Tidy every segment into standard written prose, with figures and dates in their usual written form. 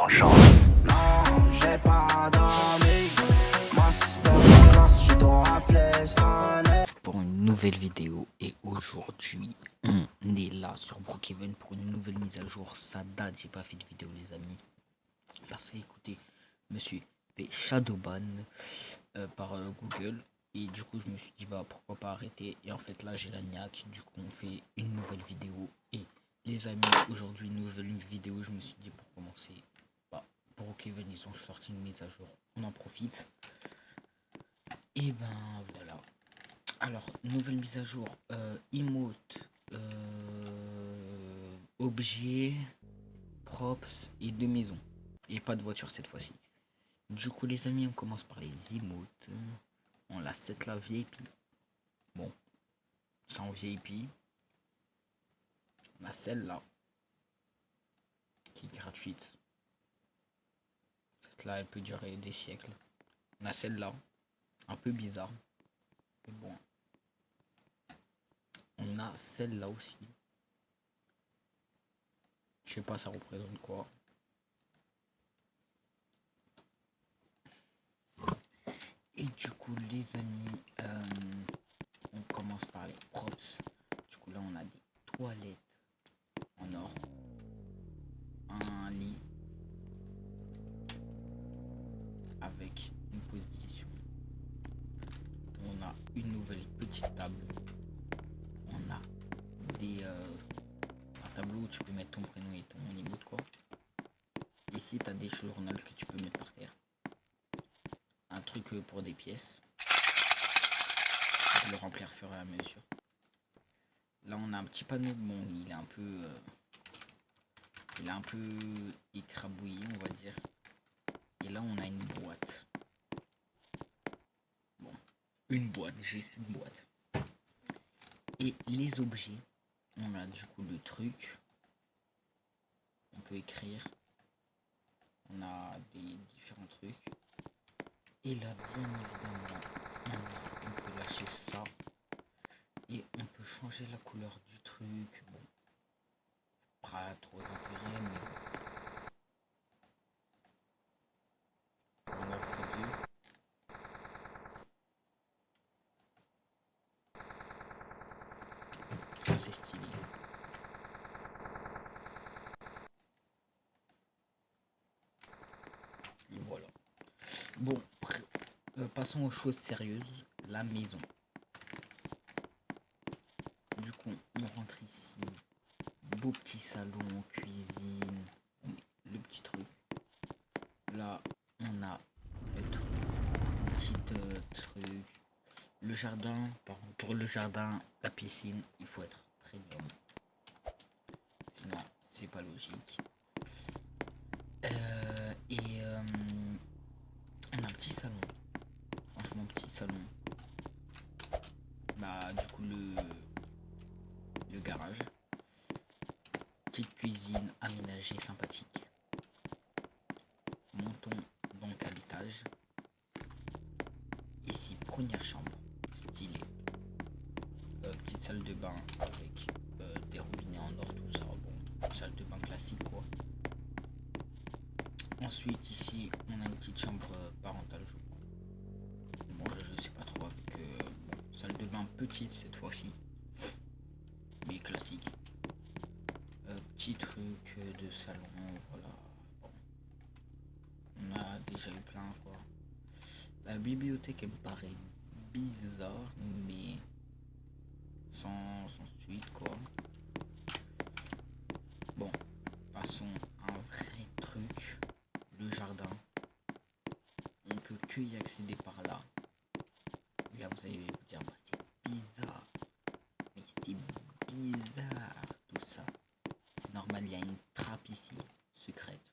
tranchant. Non, j'ai pas dormi. Master class, je dois flestonner. Pour une nouvelle vidéo, et aujourd'hui on est là sur Brookhaven pour une nouvelle mise à jour. Ça date, j'ai pas fait de vidéo les amis, parce que écoutez, je me suis fait shadowban par Google, et du coup je me suis dit bah pourquoi pas arrêter, et en fait là j'ai la niaque, du coup on fait une nouvelle vidéo. Et les amis, aujourd'hui une nouvelle vidéo, je me suis dit pour commencer, Brookhaven ils ont sorti une mise à jour, on en profite. Et ben voilà. Alors, nouvelle mise à jour, emote, objet, props et de maison. Et pas de voiture cette fois-ci. Du coup les amis, on commence par les emotes. On la set là VIP. Bon, c'est en VIP. On a celle-là, qui est gratuite. Cette-là, elle peut durer des siècles. On a celle-là, un peu bizarre. Mais bon. On a celle-là aussi. Je sais pas ça représente quoi. Et du coup les amis, on commence par les props. Du coup là on a des toilettes en or, un lit avec une position, on a une nouvelle petite table, on a des un tableau où tu peux mettre ton prénom et ton niveau de quoi. Ici tu as des journaux que tu peux mettre par terre, un truc pour des pièces, je vais le remplir au fur et à mesure. Là on a un petit panneau, bon il est un peu écrabouillé on va dire. Et là on a une boîte. Bon, une boîte, juste une boîte. Et les objets, on a du coup le truc. On peut écrire. On a des différents trucs. Et là bien évidemment, on peut lâcher ça. Et on peut changer la couleur du truc. Bon, pas trop d'intérêt, mais on offre deux. Ça c'est stylé. Et voilà. Bon, passons aux choses sérieuses. La maison. Du coup, on rentre ici. Beau petit salon, cuisine, le petit truc. Là, on a le petit truc. Le jardin, pour le jardin, la piscine, il faut être premium. Sinon, c'est pas logique. On a un petit salon. Franchement, petit salon. Bah, du coup, le garage. Petite cuisine aménagée, sympathique. Montons donc à l'étage. Ici, première chambre, stylée. Petite salle de bain avec des robinets en or, tout ça. Bon, salle de bain classique quoi. Ensuite, ici, on a une petite chambre parentale, je crois. Bon, je sais pas trop avec salle de bain petite cette fois-ci, mais classique. Petit truc de salon, voilà. Bon. On a déjà eu plein quoi. La bibliothèque elle me paraît bizarre, mais sans suite quoi. Bon, passons à un vrai truc, le jardin. On peut que y accéder par là. Et là vous allez vous dire bah, c'est bizarre. Mais c'est bizarre tout ça. C'est normal, il y a une trappe ici, secrète.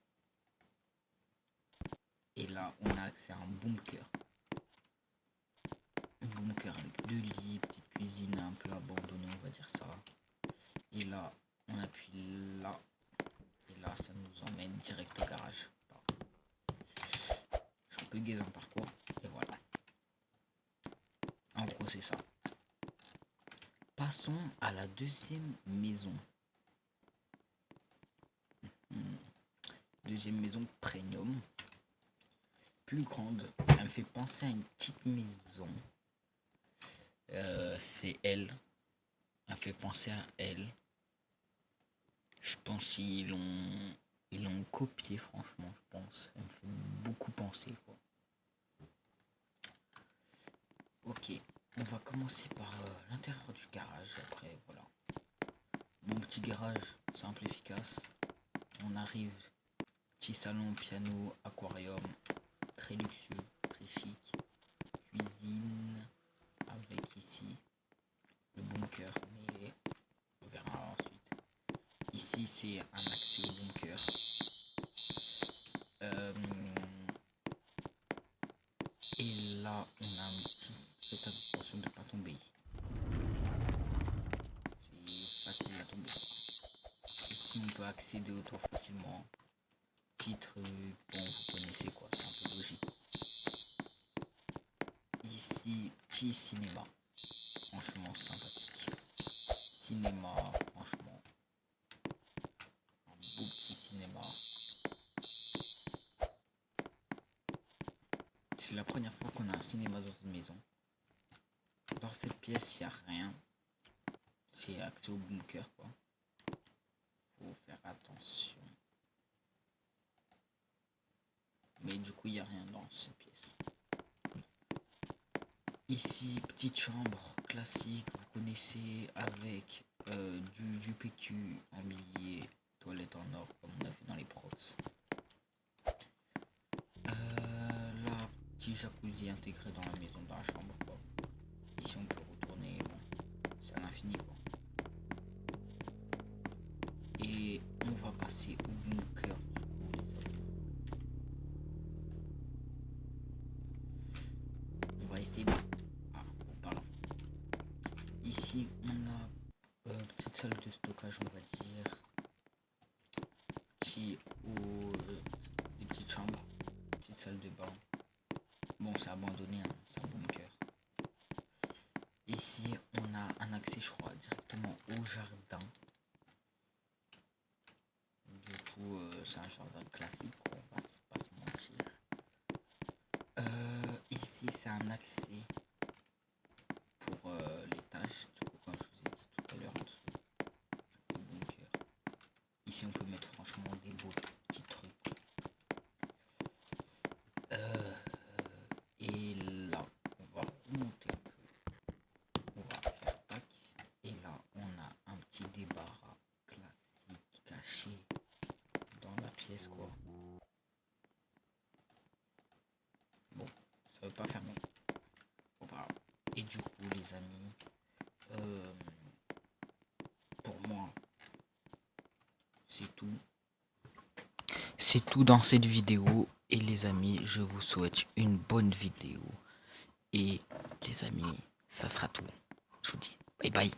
Et là on a accès à un bunker. Un bunker avec deux lits, petite cuisine un peu abandonnée, on va dire ça. Et là on appuie là. Et là ça nous emmène direct au garage. Je suis un peu gaze en parcours. Et voilà. En gros c'est ça. Passons à la deuxième maison. deuxième maison premium. Plus grande. Elle me fait penser à une petite maison. C'est elle. Elle me fait penser à elle. Je pense qu'ils l'ont copié, franchement, je pense. Elle me fait beaucoup penser, quoi. Ok, on va commencer par l'intérieur du garage. Après, voilà. Bon petit garage, simple, efficace. On arrive, petit salon, piano, aquarium, très luxueux, très chic. Cuisine, avec ici le bunker, mais on verra ensuite. Ici, c'est un accès au bunker. Et là, on a un petit... Faites attention de ne pas tomber ici. C'est facile à tomber. Ici, on peut accéder au toit facilement. Petit truc, bon, vous connaissez quoi, c'est un peu logique. Ici, petit cinéma. Franchement, sympathique. Cinéma, franchement. Un beau petit cinéma. C'est la première fois qu'on a un cinéma dans une maison. Dans cette pièce, il n'y a rien. C'est accès au bunker, quoi. Faut faire attention. Mais du coup, il n'y a rien dans cette pièce. Ici, petite chambre classique, vous connaissez, avec du PQ habillé, toilette en or, comme on a fait dans les prox. Là, petit jacuzzi intégré dans la maison, dans la chambre, quoi. Ici, on peut retourner, bon, c'est à l'infini, quoi. Et on va passer au bunker, du coup, les amis. On va essayer de... Ah, oh, pardon. Ici, on a une petite salle de stockage, on va dire. Des petites chambres, petite salle de bain. Bon, c'est abandonné, hein, c'est un bunker. Ici, on a un accès, je crois, directement au jardin. Du coup, c'est un jardin classique, on va pas se mentir. Ici, c'est un accès pour l'étage, du coup, comme je vous ai dit tout à l'heure, en dessous du bunker. Ici, on peut mettre franchement des beaux petits trucs. Et là, on va remonter un peu. On va faire tac. Et là, on a un petit débarras classique caché dans la pièce, quoi. Bon, ça veut pas fermer. Bon, bah. Et du coup, les amis, pour moi, c'est tout. C'est tout dans cette vidéo. Et les amis, je vous souhaite une bonne vidéo. Et les amis, ça sera tout. Je vous dis bye bye.